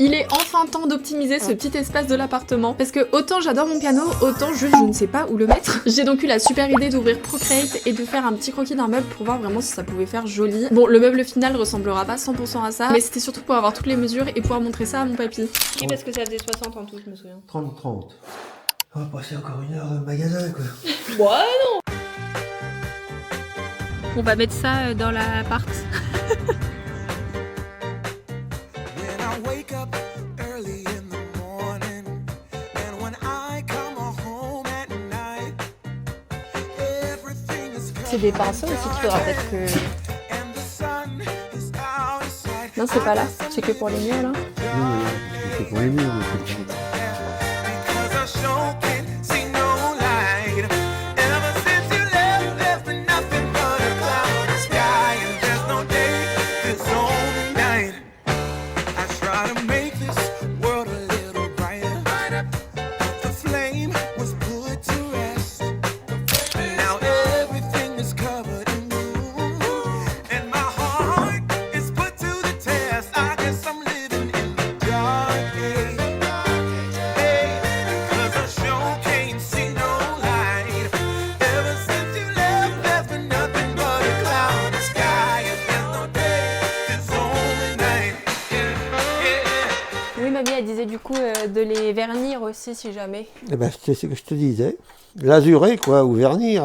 Il est enfin temps d'optimiser ce petit espace de l'appartement parce que autant j'adore mon piano, autant juste je ne sais pas où le mettre. J'ai donc eu la super idée d'ouvrir Procreate et de faire un petit croquis d'un meuble pour voir vraiment si ça pouvait faire joli. Bon, le meuble final ressemblera pas 100% à ça, mais c'était surtout pour avoir toutes les mesures et pouvoir montrer ça à mon papy. Oui, parce que ça faisait 60 en tout, je me souviens. 30-30. On va passer encore une heure dans le magasin, quoi. Ouais, non. On va mettre ça dans l'appart. C'est des pinceaux aussi qu'il faudra peut-être que... Non, c'est pas là, c'est que pour les murs là. Oui, c'est pour les murs. Mamie, elle disait du coup de les vernir aussi si jamais. Eh ben, c'est ce que je te disais. L'azurer, quoi, ou vernir.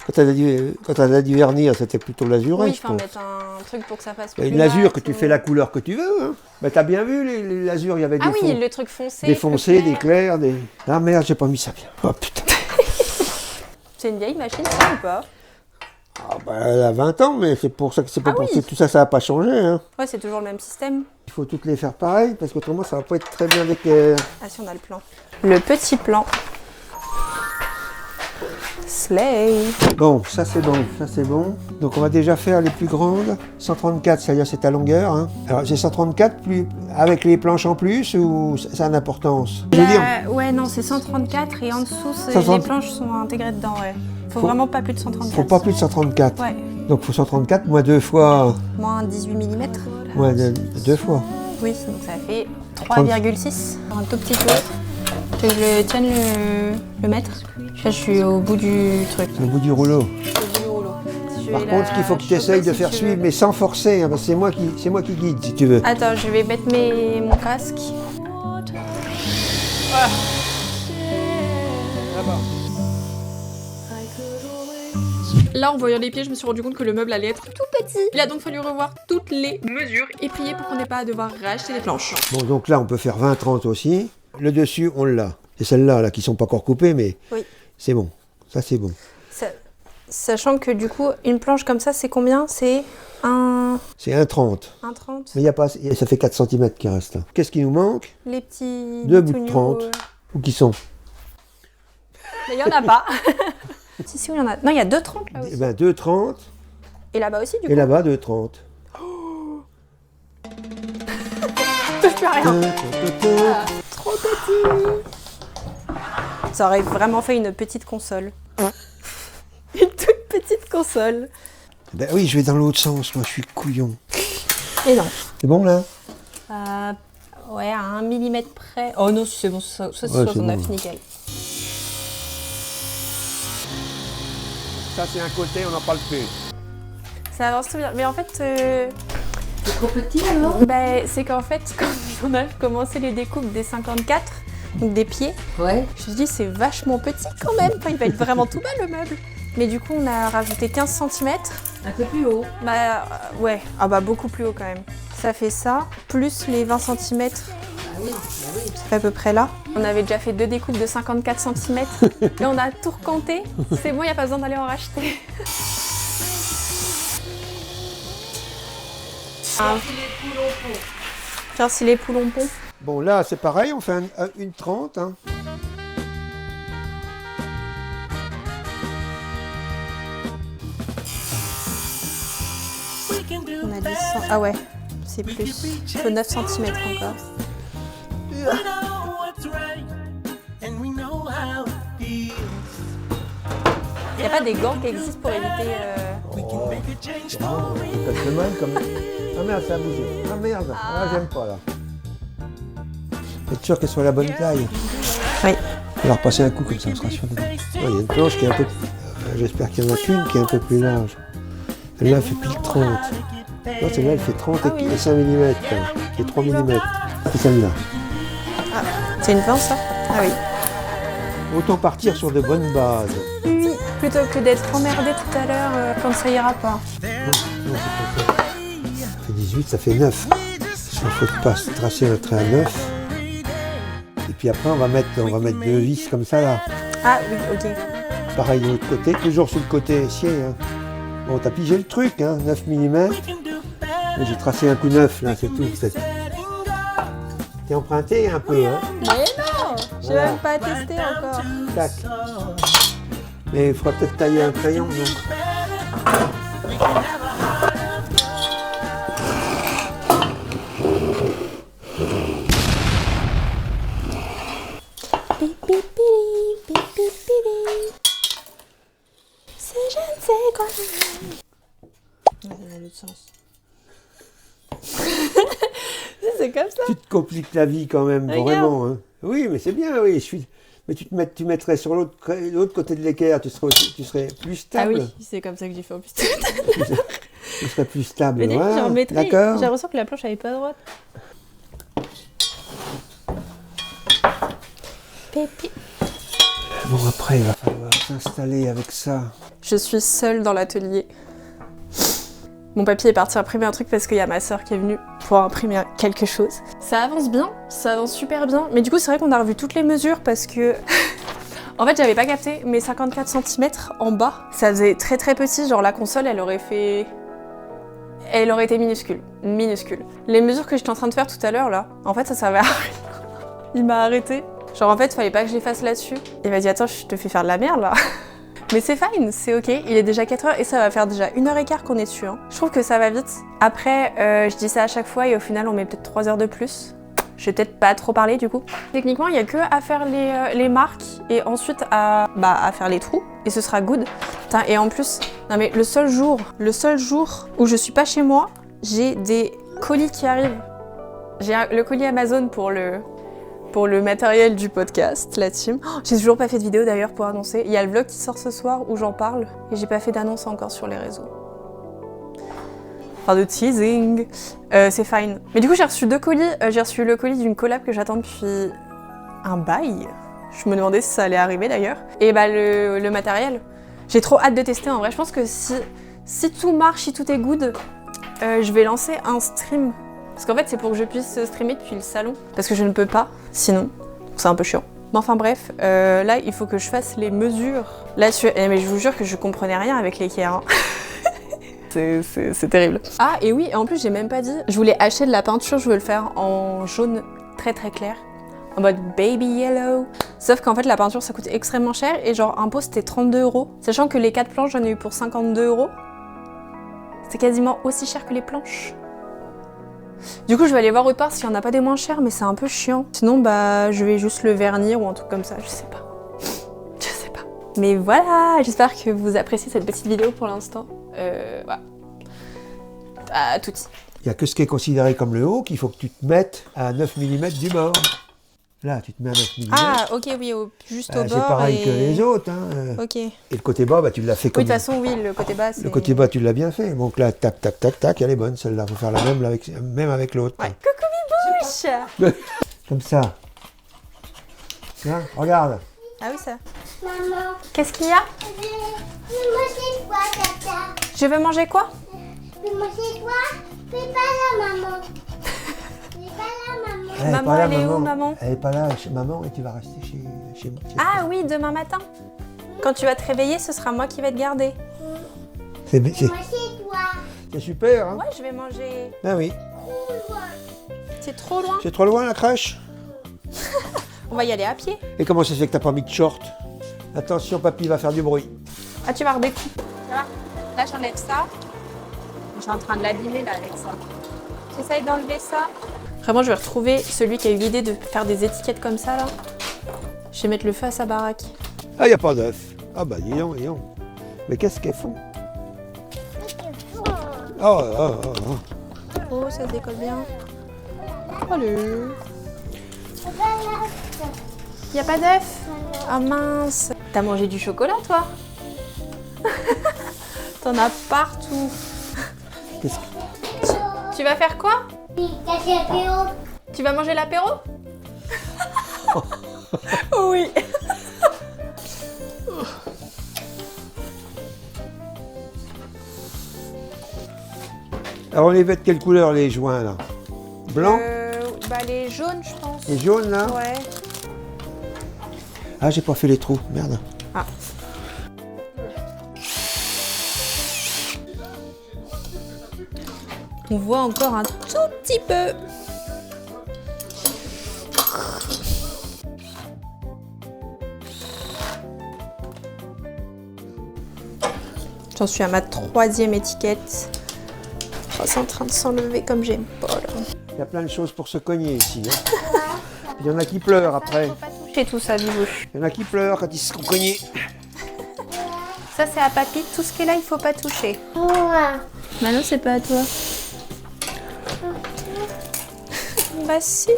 Quand elle a dit vernir, c'était plutôt l'azurer. Oui, enfin mettre un truc pour que ça fasse plus une lazur que tu fais la couleur que tu veux. Hein. Ben, t'as bien vu les lasures, il y avait des oui, le truc foncé. Des foncés, des clairs, des... Ah merde, j'ai pas mis ça bien. Oh putain. C'est une vieille machine, ça ou pas? Ah bah, elle a 20 ans, mais c'est pour ça que c'est pas pour tout ça n'a pas changé. Hein. Ouais, c'est toujours le même système. Il faut toutes les faire pareil, parce qu'autrement ça va pas être très bien avec... Ah si, on a le plan. Le petit plan. Slay. Bon, ça c'est bon, ça c'est bon. Donc on va déjà faire les plus grandes. 134, c'est-à-dire c'est ta longueur. Hein. Alors c'est 134 plus, avec les planches en plus, ou ça a une importance? Je veux dire... Ouais, non, c'est 134 et en dessous, les planches sont intégrées dedans, ouais. Faut vraiment pas plus de 134. Faut pas plus de 134. Ouais. Donc faut 134 moins 2 fois... Moins 18 mm. Moins 2 fois. Oui, donc ça fait 3,6. Un tout petit peu. Que je tienne le mètre. Là, je suis au bout du truc. Au bout du rouleau. Au bout du rouleau. Par contre, ce qu'il faut que tu essayes de faire suivre, mais sans forcer, hein, parce que c'est moi qui guide, si tu veux. Attends, je vais mettre mon casque. Voilà. Là-bas. Là, en voyant les pieds, je me suis rendu compte que le meuble allait être tout petit. Il a donc fallu revoir toutes les mesures et prier pour qu'on n'ait pas à devoir racheter les planches. Bon, donc là, on peut faire 20-30 aussi. Le dessus, on l'a. C'est celles-là là, qui sont pas encore coupées, mais oui. C'est bon. Ça, c'est bon. Sachant que du coup, une planche comme ça, c'est combien? C'est un... C'est 1,30. 1,30. Mais il y a pas, ça fait 4 cm qui reste là. Qu'est-ce qui nous manque? Les petits... 2 bouts de 30. Où qui sont? Mais il n'y en a pas. Si, il y en a. Non, il y a 2,30 là aussi. Eh ben, 2,30. Et là-bas aussi, du coup. Et là-bas, 2,30. Oh. Touche plus à rien. Ah, trop petit. Ça aurait vraiment fait une petite console. Une toute petite console. Ben oui, je vais dans l'autre sens, moi, je suis couillon. Et non. C'est bon, là? Ouais, à 1 mm près. Oh non, c'est bon, ça c'est 69, bon. Nickel. Ça, c'est un côté, on n'en parle plus. Ça avance tout bien. Mais en fait... C'est trop petit, alors? Bah, c'est qu'en fait, quand on a commencé les découpes des 54, donc des pieds, ouais. Je me suis dit, c'est vachement petit quand même. Enfin, il va être vraiment tout bas, le meuble. Mais du coup, on a rajouté 15 cm. Un peu plus haut. Bah, ouais. Ah bah, beaucoup plus haut quand même. Ça fait ça, plus les 20 cm. Ah oui, bah oui. Ça fait à peu près là. On avait déjà fait 2 découpes de 54 cm. Et on a tout recompté. C'est bon, il n'y a pas besoin d'aller en racheter. Faire si les poules ont pont. Bon, là, c'est pareil, on fait une 30. Hein. On a 10 cm. Ah ouais, c'est plus. Il faut 9 cm encore. Il n'y a pas des gants qui existent pour éviter... Comme... Ah merde, ça a bougé. Ah merde, ah, j'aime pas là. Être sûr qu'elle soit la bonne taille. Oui. On va repasser un coup comme ça, on sera sûr de... Il y a une planche qui est un peu... J'espère qu'il y en a qu'une qui est un peu plus large. Celle-là, elle fait pile 30. Non, celle-là, elle fait 30 et 5 mm, qui est 3 mm. C'est celle-là. C'est une pince, ça? Ah oui. Autant partir sur de bonnes bases. Oui, plutôt que d'être emmerdé tout à l'heure quand ça ira pas. Non, c'est pas ça. Ça fait 18, ça fait 9. Il faut pas tracer un trait à 9. Et puis après, on va mettre 2 vis comme ça, là. Ah oui, ok. Pareil de l'autre côté, toujours sur le côté essier. Hein. Bon, t'as pigé le truc, hein, 9 mm. Mais j'ai tracé un coup 9, là, c'est tout. T'es emprunté un peu, hein. Mais non, j'ai Voilà. même pas testé encore. Tac. Mais il faudra peut-être tailler un crayon, donc. C'est je ne sais quoi. Ça n'a l'autre sens. C'est comme ça. Tu te compliques la vie quand même, Regarde. vraiment. Hein. Oui, mais c'est bien, oui. Mais tu mettrais sur l'autre côté de l'équerre, tu serais plus Ah stable. oui, c'est comme ça que j'ai fait en plus. Tu serais plus stable. Mais Voilà. j'en mettrais. D'accord. J'ai l'impression que la planche elle est pas droite. Pépi. Bon, après, il va falloir s'installer avec ça. Je suis seule dans l'atelier. Mon papy est parti imprimer un truc parce qu'il y a ma soeur qui est venue pour imprimer quelque chose. Ça avance bien, ça avance super bien. Mais du coup, c'est vrai qu'on a revu toutes les mesures parce que... En fait, j'avais pas capté, mais 54 cm en bas, ça faisait très très petit. Genre la console, elle aurait été minuscule. Minuscule. Les mesures que j'étais en train de faire tout à l'heure, là, en fait, ça servait à rien. Il m'a arrêté. Genre en fait, fallait pas que je les fasse là-dessus. Il m'a dit, attends, je te fais faire de la merde, là. Mais c'est fine, c'est ok, il est déjà 4h et ça va faire déjà 1h15 qu'on est dessus. Hein. Je trouve que ça va vite. Après, je dis ça à chaque fois et au final on met peut-être 3 heures de plus. Je vais peut-être pas trop parler du coup. Techniquement, il y a que à faire les marques et ensuite à faire les trous et ce sera good. Putain, et en plus, non mais le seul jour où je suis pas chez moi, j'ai des colis qui arrivent. J'ai le colis Amazon pour le matériel du podcast, la team. Oh, j'ai toujours pas fait de vidéo d'ailleurs pour annoncer. Il y a le vlog qui sort ce soir où j'en parle et j'ai pas fait d'annonce encore sur les réseaux. Enfin de teasing. C'est fine. Mais du coup j'ai reçu 2 colis. J'ai reçu le colis d'une collab que j'attends depuis un bail. Je me demandais si ça allait arriver d'ailleurs. Et bah le matériel. J'ai trop hâte de tester en vrai. Je pense que si tout marche, si tout est good, je vais lancer un stream. Parce qu'en fait, c'est pour que je puisse streamer depuis le salon. Parce que je ne peux pas, sinon. C'est un peu chiant. Mais enfin bref, là, il faut que je fasse les mesures. Là, mais je vous jure que je comprenais rien avec l'équerre. Hein. C'est terrible. Ah, et oui, et en plus, j'ai même pas dit. Je voulais acheter de la peinture, je veux le faire en jaune très très clair. En mode baby yellow. Sauf qu'en fait, la peinture, ça coûte extrêmement cher. Et genre, un pot, c'était 32 €. Sachant que les 4 planches, j'en ai eu pour 52 €. C'est quasiment aussi cher que les planches. Du coup, je vais aller voir autre part s'il n'y en a pas des moins chers, mais c'est un peu chiant. Sinon, bah, je vais juste le vernir ou un truc comme ça, je sais pas. Je sais pas. Mais voilà, j'espère que vous appréciez cette petite vidéo pour l'instant. Voilà. À tutti. Il n'y a que ce qui est considéré comme le haut qu'il faut que tu te mettes à 9 mm du bord. Là, tu te mets à 9 mm. Ah, ok, oui, juste au bord. C'est pareil que les autres. Hein. Ok. Et le côté bas, bah, tu l'as fait comme... Oui, de toute façon, oui, le côté bas, c'est... Le côté bas, tu l'as bien fait. Donc là, tac, tac, tac, tac, elle est bonne celle-là. Il faut faire la même, même avec l'autre. Ouais. Coucou Bibouche. Comme ça. Tiens, regarde. Ah oui, ça. Maman, Qu'est-ce qu'il y a? je veux manger quoi, Tata? Je veux manger quoi? Je veux manger quoi? Fais pas là, maman. Fais pas là, maman. Elle est Maman, pas là, elle est où, maman? Elle est pas là chez maman et tu vas rester chez moi. Ah oui, demain matin. Quand tu vas te réveiller, ce sera moi qui vais te garder. C'est Moi, c'est toi. super, hein? Ouais, je vais manger... Ah oui. C'est trop loin. C'est trop loin la crèche? On va y aller à pied. Et comment ça se fait que t'as pas mis de short? Attention, papy va faire du bruit. Ah, tu vas redécouper. Ça va? Là, j'enlève ça. Je suis en train de l'abîmer, là, avec ça. J'essaye d'enlever ça. Vraiment, je vais retrouver celui qui a eu l'idée de faire des étiquettes comme ça, là. Je vais mettre le feu à sa baraque. Ah, y a pas d'œuf. Ah bah, dis donc, dis donc. Mais qu'est-ce qu'elles font? Oh. Oh, ça se décolle bien. Allez. Papa, Y a pas d'œuf? Ah mince. T'as mangé du chocolat, toi? T'en as partout. Qu'est-ce que... Tu vas faire quoi? Apéro. Tu vas manger l'apéro? Oui. Alors on les veut de quelle couleur les joints là? Blanc? Bah les jaunes, je pense. Les jaunes là? Ouais. Ah, j'ai pas fait les trous, merde. Ah. On voit encore un tout petit peu. J'en suis à ma 3e étiquette. Oh, c'est en train de s'enlever comme j'aime pas là. Il y a plein de choses pour se cogner ici. Hein. Il y en a qui pleurent après. Faut pas toucher tout ça, Bibouche. Il y en a qui pleurent quand ils se sont cognés. Ça c'est à papy, tout ce qui est là il faut pas toucher. Moi. Bah non, c'est pas à toi. Bah si.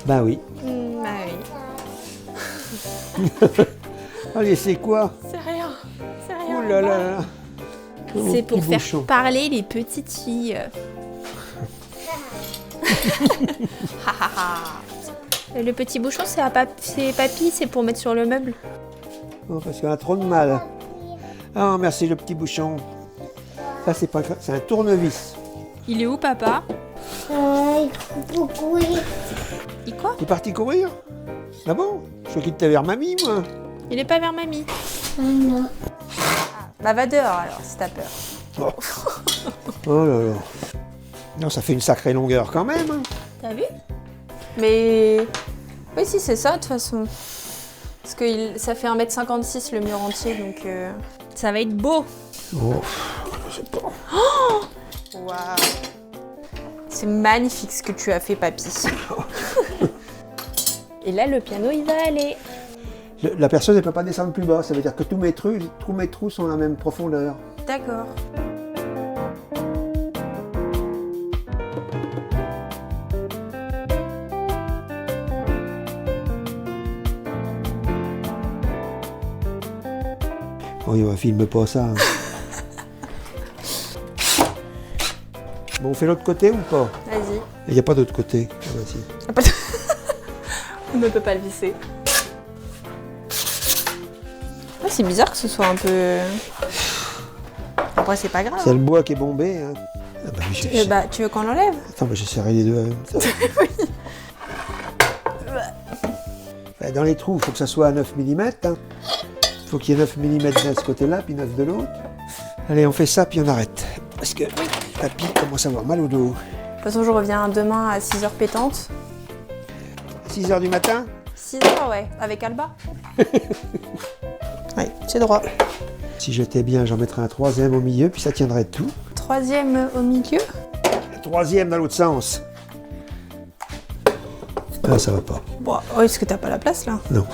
Bah oui. Bah oui. Allez, c'est quoi? C'est rien. C'est rien. Ouh là là là. C'est pour faire bouchon. parler les petites filles. Ha, ha, ha. Le petit bouchon, c'est papy, c'est pour mettre sur le meuble. Oh, parce qu'on a trop de mal. Ah, merci le petit bouchon. Ça, c'est pas grave, c'est un tournevis. Il est où, papa? Il faut courir. Il quoi? T'es parti courir? Ah bon? Je crois qu'il était vers mamie, moi. Il est pas vers mamie. Non. Bah va dehors alors, si t'as peur. Oh là là. Non, ça fait une sacrée longueur quand même. Hein. T'as vu? Mais... Oui, si, c'est ça, de toute façon. Parce que ça fait 1m56 le mur entier, donc... Ça va être beau. Oh, je sais pas. Waouh. C'est magnifique ce que tu as fait, papy. Et là, le piano, il va aller. La personne ne peut pas descendre plus bas. Ça veut dire que tous mes trous sont à la même profondeur. D'accord. Oui, on filme pas ça. Hein. Bon, on fait l'autre côté ou pas? Vas-y. Il n'y a pas d'autre côté. Ah, bah, si. On ne peut pas le visser. Ah, c'est bizarre que ce soit un peu... Après, c'est pas grave. C'est le bois qui est bombé. Hein. Ah, bah, oui, Bah, tu veux qu'on l'enlève? Attends, bah, j'ai serré les deux en même temps. Bah, dans les trous, il faut que ça soit à 9 mm. Hein. Il faut qu'il y ait 9 mm de ce côté-là, puis 9 de l'autre. Allez, on fait ça, puis on arrête. Parce que papy commence à avoir mal au dos. De toute façon, je reviens demain à 6h pétante. 6 h du matin? 6h, ouais, avec Alba. Oui, c'est droit. Si j'étais bien, j'en mettrais un 3e au milieu, puis ça tiendrait tout. 3e au milieu. Le 3e dans l'autre sens. Ah, ça va pas. Bon, oh, est-ce que t'as pas la place, là? Non.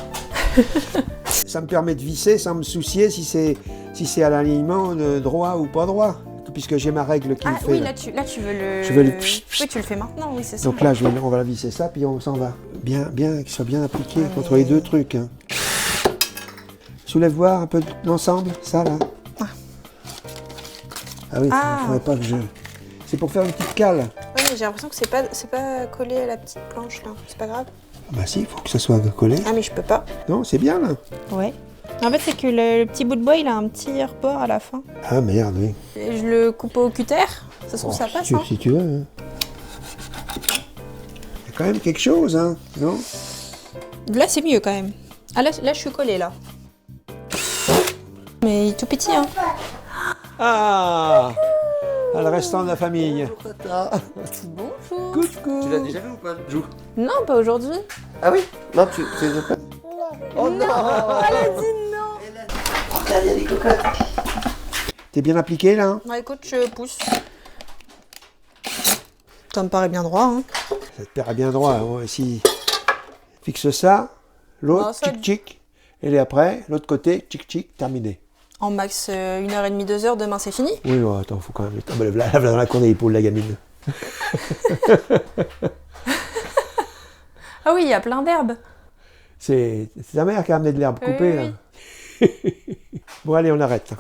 Ça me permet de visser sans me soucier si c'est à l'alignement droit ou pas droit. Puisque j'ai ma règle qui me fait. Oui, là. là, tu veux le... Je veux le... Oui, tu le fais maintenant, oui, c'est ça. Donc là, on va visser ça, puis on s'en va. Bien, qu'il soit bien appliqué contre les deux trucs. Hein. Soulève voir un peu l'ensemble, ça là. Ah oui, il faudrait pas que je... C'est pour faire une petite cale. Oui, mais j'ai l'impression que c'est pas collé à la petite planche, là. C'est pas grave. Bah si, il faut que ça soit collé. Ah, mais je peux pas. Non, c'est bien là. Ouais. En fait, c'est que le petit bout de bois, il a un petit rebord à la fin. Ah merde, oui. Et je le coupe au cutter. Ça se trouve, ça passe, si tu veux. Hein. Il y a quand même quelque chose, hein, non? Là, c'est mieux quand même. Ah, là, je suis collée, là. Mais il est tout petit, hein. Ah, le restant de la famille. Bonjour. Coucou. Tu l'as déjà vu ou pas, Jou? Non, pas aujourd'hui. Ah oui? Non, tu... Oh non! Elle a dit non. Regarde, il y a des cocottes. T'es bien appliqué là? Bah, écoute, je pousse. Ça me paraît bien droit, hein. Ça te paraît bien droit. Hein. Si fixe ça, l'autre, Non, ça- tchic-tchic. Et après, l'autre côté, tchic-tchic, terminé. En max 1h30, 2h, demain c'est fini. Oui, ouais, attends, faut quand même... Ah, bah, là, dans la cour des épaules, la gamine. Ah oui, il y a plein d'herbes. C'est ta mère qui a amené de l'herbe coupée, là. Bon, allez, on arrête.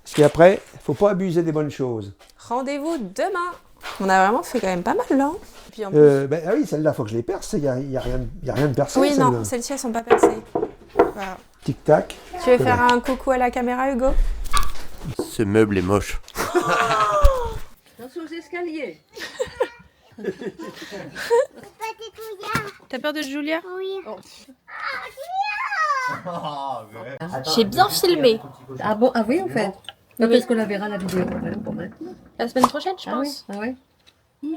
Parce qu'après, il ne faut pas abuser des bonnes choses. Rendez-vous demain. On a vraiment fait quand même pas mal là. Puis en plus... Ah oui, celle-là, il faut que je les perce. Il n'y a rien de percé. Oui, celle-là. non, celles-ci elles sont pas percées. Voilà. Tic-tac. Tu veux faire un coucou à la caméra, Hugo? Ce meuble est moche. Attention aux escaliers. T'as peur de Julia? Oui. J'ai bien filmé. Ah bon, ah oui, en fait. Donc, est-ce qu'on la verra la vidéo pour maintenant? La semaine prochaine, je Ah oui, pense. ah ouais.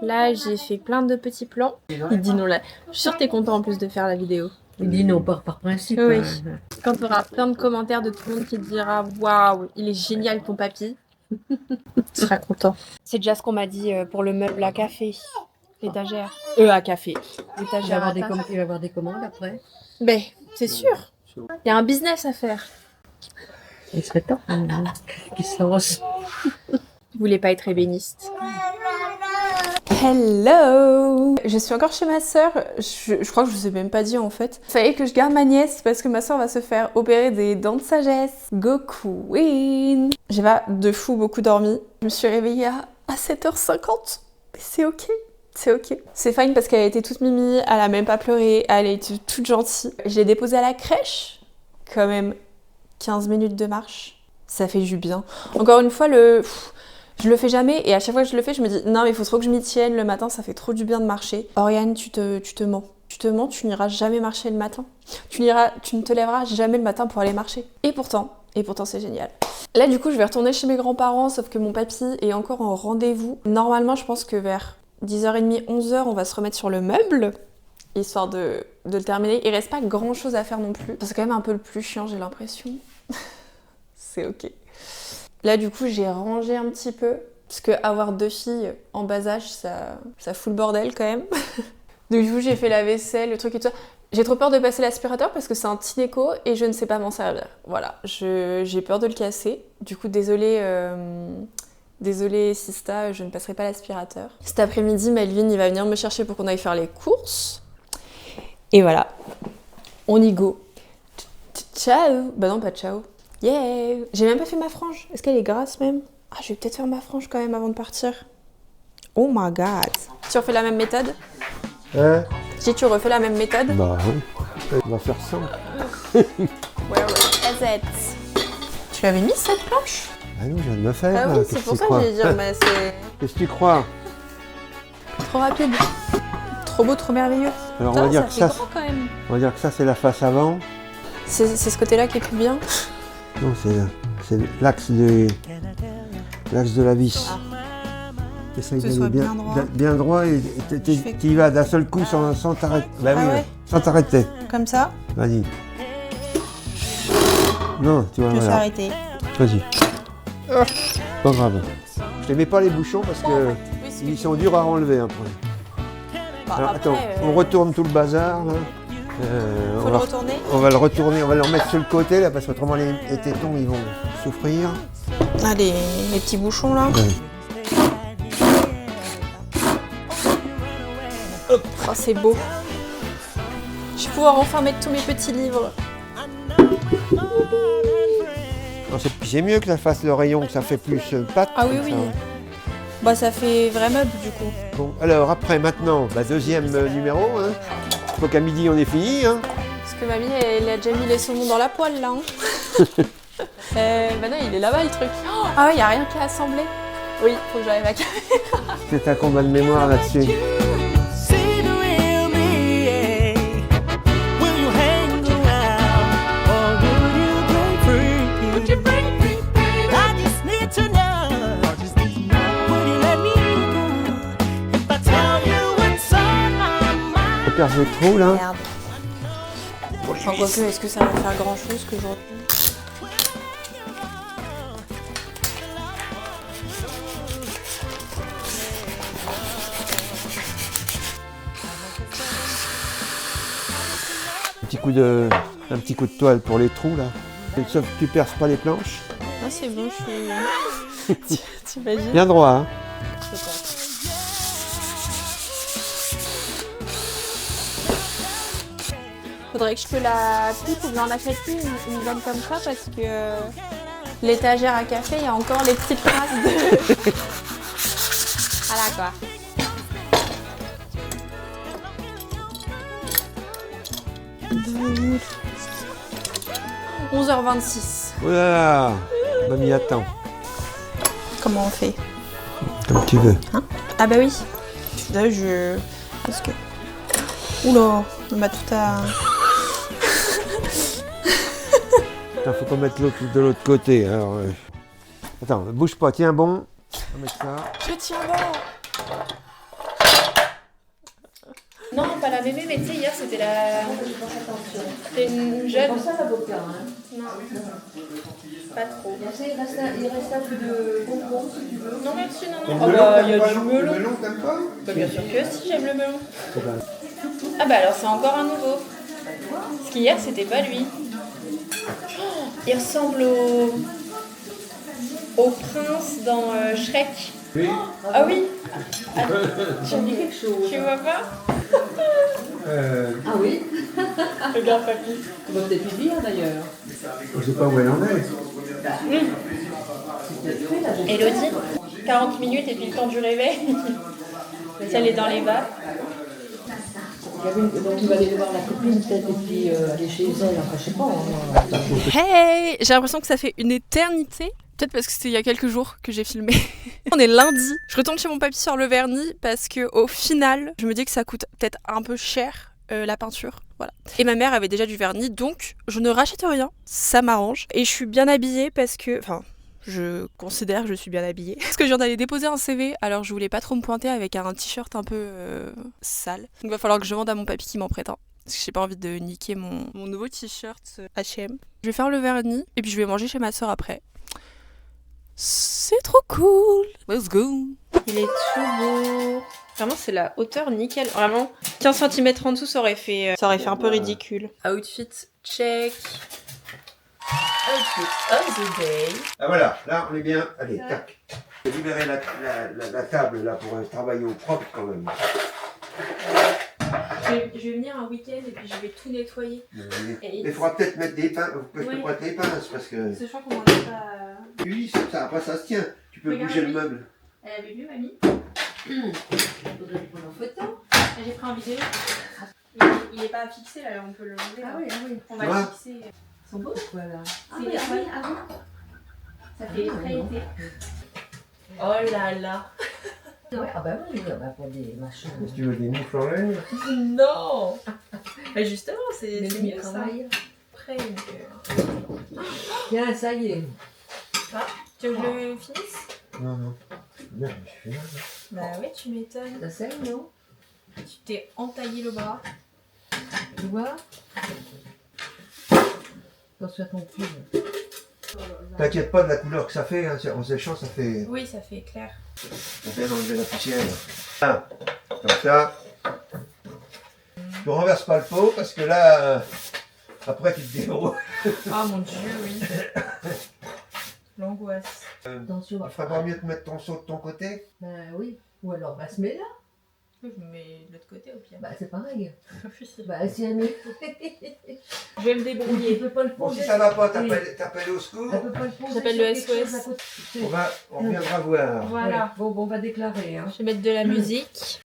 Là, j'ai fait plein de petits plans. Il dit non là. Je suis sûre que t'es content en plus de faire la vidéo. Il dit non, par principe. Oui. hein. Quand tu auras plein de commentaires de tout le monde qui te dira waouh, il est génial ton papy. Tu seras content. C'est déjà ce qu'on m'a dit pour le meuble à café. L'étagère. À café. Il va L'étagère à avoir des table. il va avoir des commandes après. Ben, c'est sûr. Il y a un business à faire. Il serait temps qu'il se lance. Vous voulez pas être ébéniste. Hello! Je suis encore chez ma sœur. Je crois que je vous ai même pas dit en fait. Fallait que je garde ma nièce parce que ma sœur va se faire opérer des dents de sagesse. Go Queen! J'ai pas de fou beaucoup dormi. Je me suis réveillée à 7h50. Mais c'est ok. C'est ok. C'est fine parce qu'elle a été toute mimi, elle a même pas pleuré, elle a été toute gentille. Je l'ai déposée à la crèche. Quand même 15 minutes de marche. Ça fait du bien. Encore une fois, je le fais jamais et à chaque fois que je le fais, je me dis non mais il faut trop que je m'y tienne le matin, ça fait trop du bien de marcher. Oriane, tu te mens. Tu te mens, tu n'iras jamais marcher le matin. Tu ne te lèveras jamais le matin pour aller marcher. Et pourtant c'est génial. Là du coup, je vais retourner chez mes grands-parents, sauf que mon papy est encore en rendez-vous. Normalement, je pense que vers 10h30, 11h, on va se remettre sur le meuble, histoire de le terminer. Il reste pas grand-chose à faire non plus. C'est quand même un peu le plus chiant, j'ai l'impression. C'est ok. Là, du coup, j'ai rangé un petit peu, parce que avoir 2 filles en bas âge, ça fout le bordel quand même. Donc, du coup, j'ai fait la vaisselle, le truc et tout ça. J'ai trop peur de passer l'aspirateur parce que c'est un Tineco et je ne sais pas m'en servir. Voilà, j'ai peur de le casser. Du coup, désolée Sista, je ne passerai pas l'aspirateur. Cet après-midi, Melvin, il va venir me chercher pour qu'on aille faire les courses. Et voilà, on y go. Ciao! Bah non, pas ciao. Yeah! J'ai même pas fait ma frange. Est-ce qu'elle est grasse même? Ah, je vais peut-être faire ma frange quand même avant de partir. Oh my god! Tu refais la même méthode? Hein? Si tu refais la même méthode? Bah oui. On va faire ça. Where is it? Tu l'avais mis cette planche? Ah non, je viens de me faire. Ah là. oui, Qu'est-ce c'est pour tu ça que crois? j'allais dire, mais c'est Qu'est-ce que tu crois? trop rapide. Trop beau, trop merveilleux. Alors Ah, on va dire ça que fait ça, grand quand même. on va dire que ça c'est la face avant. C'est ce côté-là qui est plus bien. Non, c'est l'axe de la vis. Essaye Que ce d'aller soit bien droit. bien droit et tu y vas d'un seul coup sans t'arrêter. Bah oui, ouais. sans t'arrêter. Comme ça, Vas-y. Non, tu vois, je me suis voilà. arrêtée. Vas-y. Pas grave. Je ne mets pas les bouchons parce que ils sont durs à enlever après. Alors, attends, on retourne tout le bazar là. Faut le retourner. On va le retourner, on va le remettre sur le côté là parce qu'autrement les tétons ils vont souffrir. Ah, les petits bouchons là. Ouais. Oh, c'est beau. Je vais pouvoir enfin mettre tous mes petits livres. Non, c'est mieux que ça fasse le rayon, que ça fait plus pâte. Ah oui, comme oui. ça. Bah, ça fait vrai meuble du coup. Bon, alors après, maintenant, deuxième numéro. Hein. Faut qu'à midi on est fini. Hein. Parce que mamie, elle a déjà mis les saumons dans la poêle là. Hein. Bah non, il est là-bas le truc. Oh, ah ouais, y a rien qu'à assembler. Oui, faut que j'arrive à caler. C'est un combat de mémoire là-dessus. On perce le trou là. Merde. Enfin, quoique, est-ce que ça va faire grand chose que je retourne? Un petit coup de toile pour les trous là. Sauf que tu perces pas les planches. Ah, c'est bon, je suis. T'imagines? Bien droit. Hein. Je pense. Faudrait que je te la pique ou que j'en achète une bonne comme ça parce que l'étagère à café, il y a encore les petites traces de... Voilà quoi. « 11h26. Oh là là, mamie attend. Comment on fait? Comme tu veux. Ah bah oui. Là, parce que... Oula, on m'a tout à... Attends, faut qu'on mette l'autre de l'autre côté. Alors, attends, bouge pas, tiens bon. On va mettre ça. Je tiens bon. Non, pas la mémé, mais tu sais, hier c'était la... C'était une jeune... ça l'avocat, hein. Non, pas trop. Il reste un peu de bonbons si tu veux. Non merci, non, non. Oh bah, il y a du melon. melon, t'aimes pas? Bah bien sûr que si, j'aime le melon. Ah bah alors c'est encore un nouveau. Parce qu'hier c'était pas lui. Oh, il ressemble au prince dans Shrek. Oui. Ah oui. Ah, Ça me dit quelque chose. tu vois pas? Ah oui? Regarde papy. Tu vas peut-être lui dire d'ailleurs. Je sais pas où elle en est. Elodie, 40 minutes et puis le temps du réveil. Si elle est dans les bas. Donc tu vas aller voir la copine peut-être et puis aller chez elle, enfin je sais pas. Hey, j'ai l'impression que ça fait une éternité. Peut-être parce que c'était il y a quelques jours que j'ai filmé. On est lundi. Je retourne chez mon papy sur le vernis parce que au final, je me dis que ça coûte peut-être un peu cher la peinture. Voilà. Et ma mère avait déjà du vernis, donc je ne rachète rien. Ça m'arrange. Et je suis bien habillée parce que... Enfin, je considère que je suis bien habillée. Parce que je viens d'aller déposer un CV, alors je voulais pas trop me pointer avec un t-shirt un peu sale. Donc il va falloir que je demande à mon papy qui m'en prête un. Parce que j'ai pas envie de niquer mon nouveau t-shirt H&M. Je vais faire le vernis et puis je vais manger chez ma soeur après. C'est trop cool. Let's go. Il est tout beau. Vraiment, c'est la hauteur nickel. Vraiment, 15 cm en dessous, ça aurait fait un peu ridicule. Outfit check. Outfit of the day. Ah voilà, là on est bien. Allez, tac. J'ai libéré la table là pour travailler au propre quand même. Je vais venir un week-end et puis je vais tout nettoyer. Mais il faudra peut-être mettre des pinces, peut-être des pinces parce que... Je crois qu'on m'en a pas... Oui, c'est ça, après ça se tient. Tu peux bouger le meuble. Elle avait vu, mamie? Faudrait prendre en photo. J'ai pris en vidéo. Il est pas fixé là, on peut le lever. Ah oui, ah oui. On Tu va vois le fixer. Ils sont beaux quoi là. Ah C'est oui, ah oui, ah oui. Ça fait très été. Oh là là. Ouais, ah bah oui, on va pour des machins. Si tu veux des moufles en laine. Non. Mais justement, c'est mieux mieux ça. travail. Après, Tiens, ça y est. tu veux que je le finisse? Non, non. Bien, je suis là. Bah oui, tu m'étonnes. Ça saigne, non? Tu t'es entaillé le bras. Tu vois? Attention à ton pub. T'inquiète pas de la couleur que ça fait, hein. En séchant ça fait... Oui, ça fait clair. On vient d'enlever la poussière. Là. Comme ça. Tu renverses pas le pot parce que là, après tu te débrouilles. Ah mon dieu, oui. L'angoisse. Attention. Il ferait pas mieux de mettre ton seau de ton côté? Ben oui. Ou alors, bah, se met là. Je me mets de l'autre côté au pire. Bah, c'est pareil. Je Bah, si elle met. vais me Tu débrouiller. peux pas le Bon, poser. si ça va pas, t'appelles au secours. Elle peut pas le poser. J'appelle sur le quelque chose SOS. à côté. On reviendra voir. Voilà. Ouais. Bon, on va déclarer. Hein. Je vais mettre de la musique.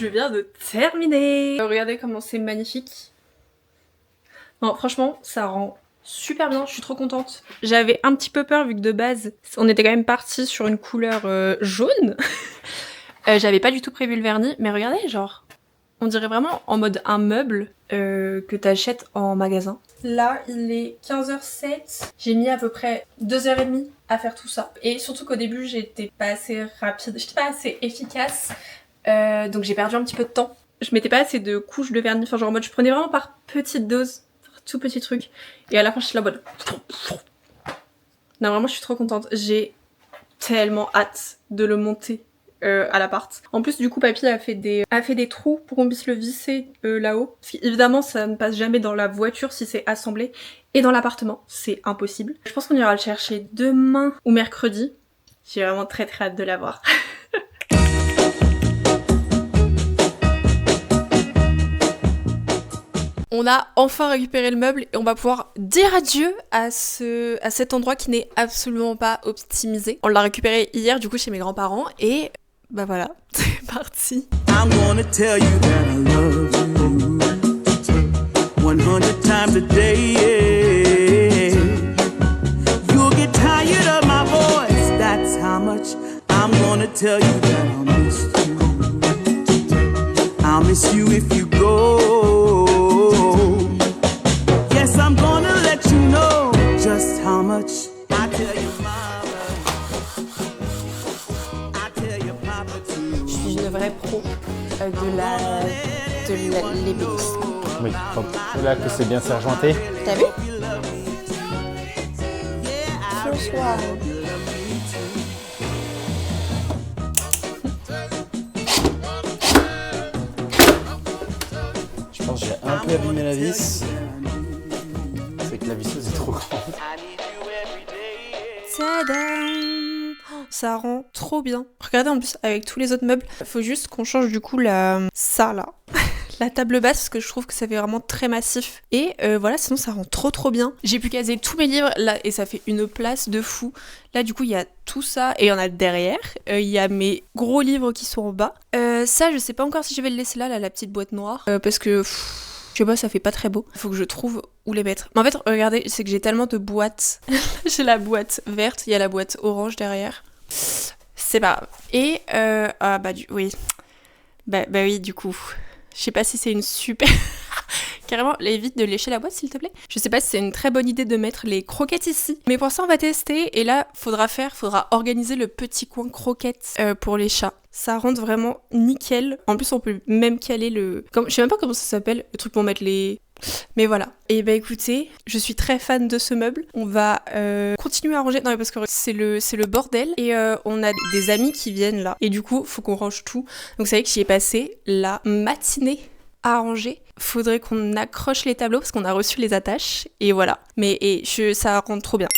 je viens de terminer. Regardez comment c'est magnifique. Non, franchement, ça rend super bien, je suis trop contente. J'avais un petit peu peur vu que de base, on était quand même parti sur une couleur jaune. J'avais pas du tout prévu le vernis, mais regardez, genre, on dirait vraiment en mode un meuble que t'achètes en magasin. Là, il est 15h07. J'ai mis à peu près 2h30 à faire tout ça. Et surtout qu'au début, j'étais pas assez rapide, j'étais pas assez efficace. Donc j'ai perdu un petit peu de temps. Je mettais pas assez de couches de vernis, enfin genre en mode je prenais vraiment par petites doses, par tout petit truc. Et à la fin, je suis là en mode... Non, vraiment, je suis trop contente. J'ai tellement hâte de le monter. À l'appart. En plus du coup papy a fait des trous pour qu'on puisse le visser là-haut. Parce qu'évidemment ça ne passe jamais dans la voiture si c'est assemblé. Et dans l'appartement, c'est impossible. Je pense qu'on ira le chercher demain ou mercredi. J'ai vraiment très hâte de l'avoir. On a enfin récupéré le meuble et on va pouvoir dire adieu à cet endroit qui n'est absolument pas optimisé. On l'a récupéré hier du coup chez mes grands-parents et bah voilà, c'est parti. I'm gonna tell you that I love you 100 times a day. You'll get tired of my voice, that's how much I'm gonna tell you that I'll miss you. I'll miss you if you go. Yes, I'm gonna let you know just how much I tell you. Je suis une vraie pro de l'ébénisme. Oui, là que c'est bien sergenté. T'as vu? Ce soir. Je pense que j'ai un peu abîmé la vis. C'est que la visseuse est trop grande. Tadam! Ça rend trop bien. Regardez en plus avec tous les autres meubles, faut juste qu'on change du coup ça là. La table basse parce que je trouve que ça fait vraiment très massif. Et voilà, sinon ça rend trop bien. J'ai pu caser tous mes livres là et ça fait une place de fou. Là du coup il y a tout ça et il y en a derrière. Il y a mes gros livres qui sont en bas. Ça je sais pas encore si je vais le laisser là, la petite boîte noire. Parce que... je sais pas, ça fait pas très beau. Faut que je trouve où les mettre. Mais en fait, regardez, c'est que j'ai tellement de boîtes. J'ai la boîte verte, il y a la boîte orange derrière. C'est pas grave. Et, oui. Bah oui, du coup. Je sais pas si c'est une super... Carrément, évite de lécher la boîte, s'il te plaît. Je sais pas si c'est une très bonne idée de mettre les croquettes ici. Mais pour ça, on va tester. Et là, faudra organiser le petit coin croquettes pour les chats. Ça rentre vraiment nickel. En plus, on peut même caler je sais même pas comment ça s'appelle, le truc pour mettre les... Mais voilà. Et bah écoutez, je suis très fan de ce meuble. On va continuer à ranger. Non mais parce que c'est le bordel. Et on a des amis qui viennent là. Et du coup, faut qu'on range tout. Donc vous savez que j'y ai passé la matinée à ranger. Faudrait qu'on accroche les tableaux parce qu'on a reçu les attaches. Et voilà. Ça rentre trop bien.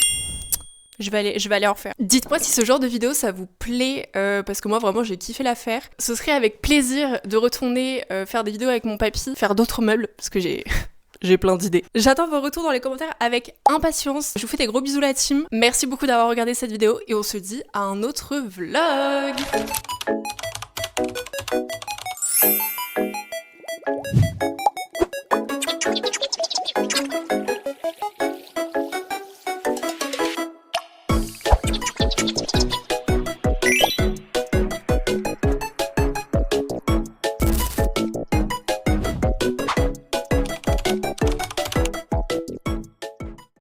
Je vais aller en faire. Dites-moi si ce genre de vidéo ça vous plaît, parce que moi vraiment j'ai kiffé la faire. Ce serait avec plaisir de retourner faire des vidéos avec mon papy, faire d'autres meubles, parce que j'ai plein d'idées. J'attends vos retours dans les commentaires avec impatience. Je vous fais des gros bisous la team. Merci beaucoup d'avoir regardé cette vidéo et on se dit à un autre vlog.